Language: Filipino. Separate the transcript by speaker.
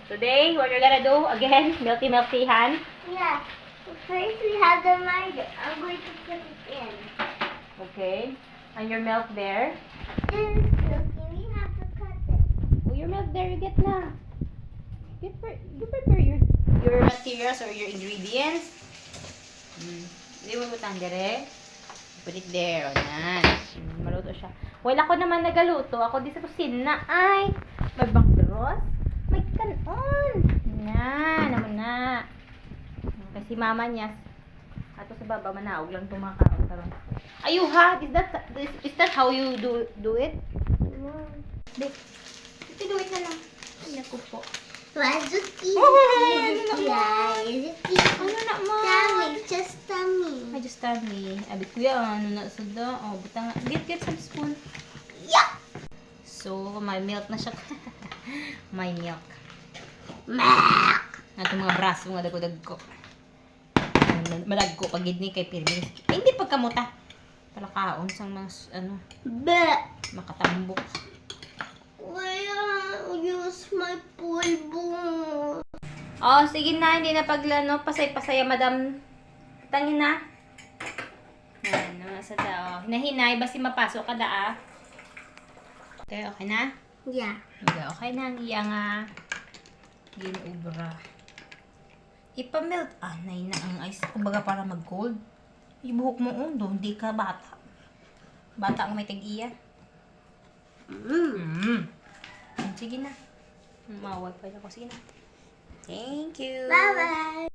Speaker 1: Today, what you're gonna do again? Milky-milky-han?
Speaker 2: Yeah. First we have the miter. I'm going to put it in.
Speaker 1: Okay. And your milk there?
Speaker 2: This is milky. We have to cut it.
Speaker 1: Oh, your milk there, you get na. You prepare your materials or your ingredients. Hindi mo butang dire. Put it there. O, yan. Maluto siya. Well, ako naman nagaluto. Ako di sa kusina. Ay, may bangros. May kanon. Na, naman na. Kasi mama niya, ato sa baba, manaog lang tumakaon karon. Ayuha, is that how you do it? Dek, do it na lang. Ay, naku po.
Speaker 2: Wazuki.
Speaker 1: Ano na, ma?
Speaker 2: Tummy, just tummy.
Speaker 1: Ay, just tell me. Abit ko yan, ano na suda. Oh, butang, get some spoon.
Speaker 2: Yeah.
Speaker 1: So, may milk na siya. May milk.
Speaker 2: Mak.
Speaker 1: Nato mga braso, mga dagko-dagko. Malagko pag ni kay Pirmin. Hindi pagkamuta. Palakaon sang mga,
Speaker 2: But
Speaker 1: makatambok.
Speaker 2: use my pulbo.
Speaker 1: Oh, sige na, hindi na paglano, pasay-pasaya, madam. Tangin na. Yan, nasa tao. Hinahinay, basi mapasok ka da, ah. Okay, okay na?
Speaker 2: Yeah.
Speaker 1: Okay na, ang iya nga. Ginubra. Ipamelt. Nay na ang ice. Kumbaga para mag-cold. Ibuhok mo undo, hindi ka bata. Bata ang may tag-iya. Sige na. Mawag pa ako. Sige na. Thank you.
Speaker 2: Bye-bye.